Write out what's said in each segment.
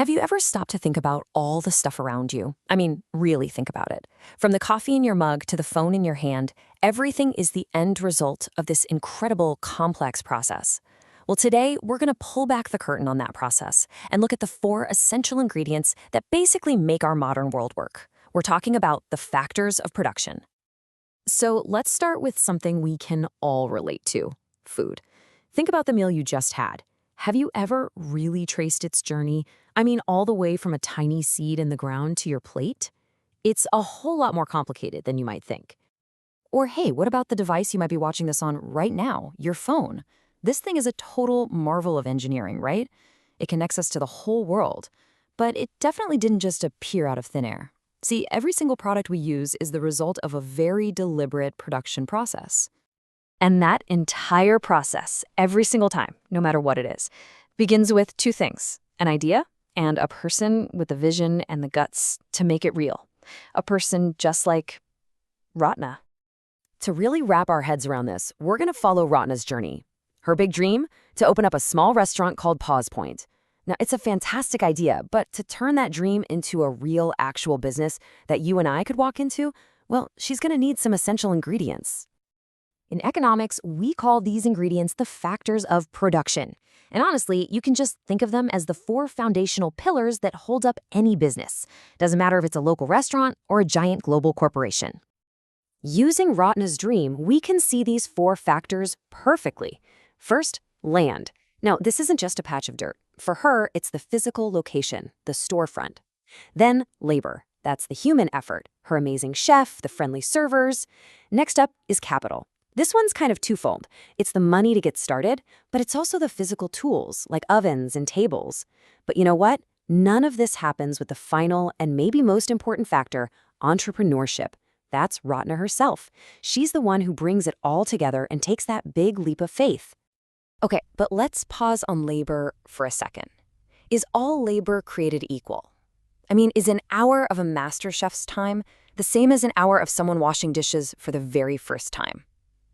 Have you ever stopped to think about all the stuff around you? I mean, really think about it. From the coffee in your mug to the phone in your hand, everything is the end result of this incredible, complex process. Well, today, we're going to pull back the curtain on that process and look at the four essential ingredients that basically make our modern world work. We're talking about the factors of production. So let's start with something we can all relate to: food. Think about the meal you just had. Have you ever really traced its journey? I mean, all the way from a tiny seed in the ground to your plate? It's a whole lot more complicated than you might think. Or hey, what about the device you might be watching this on right now, your phone? This thing is a total marvel of engineering, right? It connects us to the whole world. But it definitely didn't just appear out of thin air. See, every single product we use is the result of a very deliberate production process. And that entire process, every single time, no matter what it is, begins with two things: an idea and a person with the vision and the guts to make it real. A person just like Ratna. To really wrap our heads around this, we're going to follow Ratna's journey. Her big dream? To open up a small restaurant called Pause Point. Now, it's a fantastic idea, but to turn that dream into a real, actual business that you and I could walk into, well, she's going to need some essential ingredients. In economics, we call these ingredients the factors of production. And honestly, you can just think of them as the four foundational pillars that hold up any business. Doesn't matter if it's a local restaurant or a giant global corporation. Using Ratna's dream, we can see these four factors perfectly. First, land. Now, this isn't just a patch of dirt. For her, it's the physical location, the storefront. Then, labor. That's the human effort, her amazing chef, the friendly servers. Next up is capital. This one's kind of twofold. It's the money to get started, but it's also the physical tools, like ovens and tables. But you know what? None of this happens with the final and maybe most important factor: entrepreneurship. That's Ratna herself. She's the one who brings it all together and takes that big leap of faith. Okay, but let's pause on labor for a second. Is all labor created equal? I mean, is an hour of a master chef's time the same as an hour of someone washing dishes for the very first time?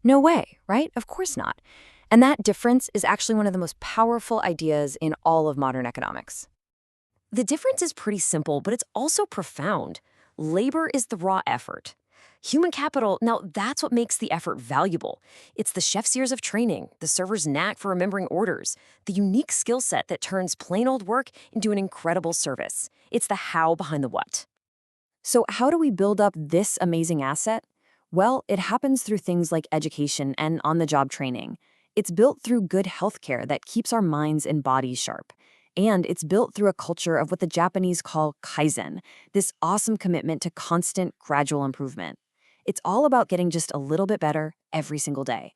No way, right? Of course not. And that difference is actually one of the most powerful ideas in all of modern economics. The difference is pretty simple, but it's also profound. Labor is the raw effort. Human capital, now that's what makes the effort valuable. It's the chef's years of training, the server's knack for remembering orders, the unique skill set that turns plain old work into an incredible service. It's the how behind the what. So how do we build up this amazing asset? Well, it happens through things like education and on-the-job training. It's built through good healthcare that keeps our minds and bodies sharp. And it's built through a culture of what the Japanese call kaizen, this awesome commitment to constant, gradual improvement. It's all about getting just a little bit better every single day.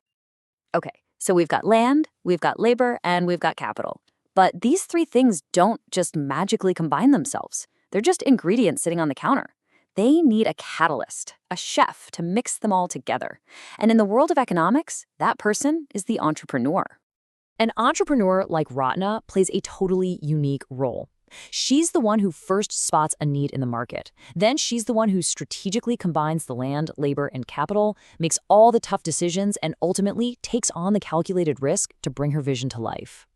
Okay, so we've got land, we've got labor, and we've got capital. But these three things don't just magically combine themselves. They're just ingredients sitting on the counter. They need a catalyst, a chef, to mix them all together. And in the world of economics, that person is the entrepreneur. An entrepreneur like Ratna plays a totally unique role. She's the one who first spots a need in the market. Then she's the one who strategically combines the land, labor, and capital, makes all the tough decisions, and ultimately takes on the calculated risk to bring her vision to life.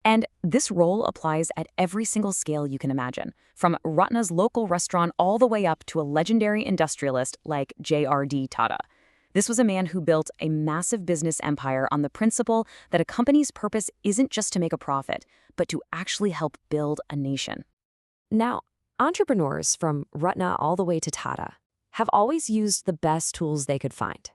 And this role applies at every single scale you can imagine, from Ratna's local restaurant all the way up to a legendary industrialist like J.R.D. Tata. This was a man who built a massive business empire on the principle that a company's purpose isn't just to make a profit, but to actually help build a nation. Now, entrepreneurs from Ratna all the way to Tata have always used the best tools they could find.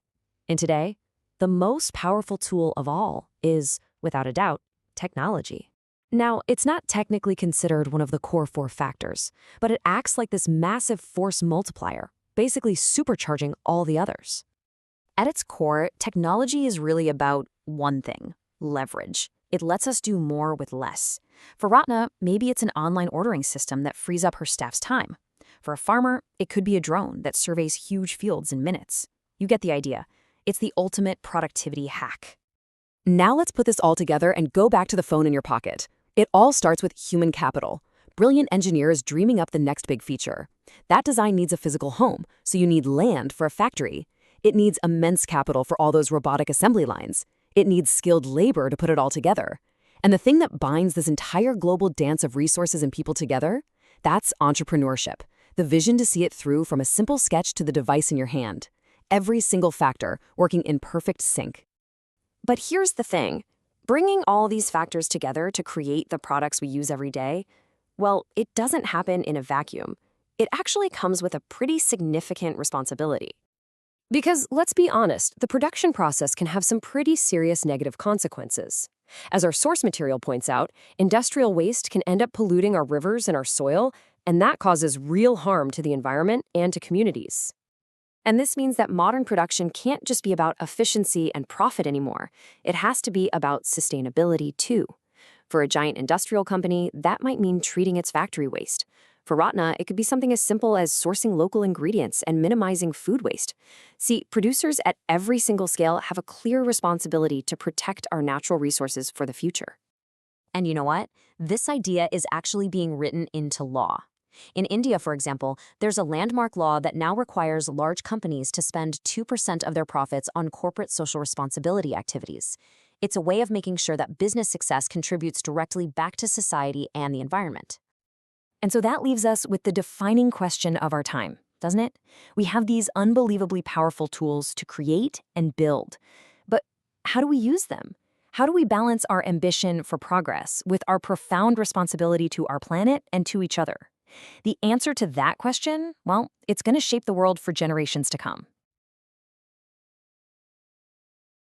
And today, the most powerful tool of all is, without a doubt, technology. Now, it's not technically considered one of the core four factors, but it acts like this massive force multiplier, basically supercharging all the others. At its core, technology is really about one thing: leverage. It lets us do more with less. For Ratna, maybe it's an online ordering system that frees up her staff's time. For a farmer, it could be a drone that surveys huge fields in minutes. You get the idea. It's the ultimate productivity hack. Now let's put this all together and go back to the phone in your pocket. It all starts with human capital. Brilliant engineers dreaming up the next big feature. That design needs a physical home, so you need land for a factory. It needs immense capital for all those robotic assembly lines. It needs skilled labor to put it all together. And the thing that binds this entire global dance of resources and people together? That's entrepreneurship. The vision to see it through from a simple sketch to the device in your hand. Every single factor working in perfect sync. But here's the thing. Bringing all these factors together to create the products we use every day, well, it doesn't happen in a vacuum. It actually comes with a pretty significant responsibility. Because let's be honest, the production process can have some pretty serious negative consequences. As our source material points out, industrial waste can end up polluting our rivers and our soil, and that causes real harm to the environment and to communities. And this means that modern production can't just be about efficiency and profit anymore. It has to be about sustainability too. For a giant industrial company, that might mean treating its factory waste. For Ratna, it could be something as simple as sourcing local ingredients and minimizing food waste. See, producers at every single scale have a clear responsibility to protect our natural resources for the future. And you know what? This idea is actually being written into law. In India, for example, there's a landmark law that now requires large companies to spend 2% of their profits on corporate social responsibility activities. It's a way of making sure that business success contributes directly back to society and the environment. And so that leaves us with the defining question of our time, doesn't it? We have these unbelievably powerful tools to create and build. But how do we use them? How do we balance our ambition for progress with our profound responsibility to our planet and to each other? The answer to that question, well, it's going to shape the world for generations to come.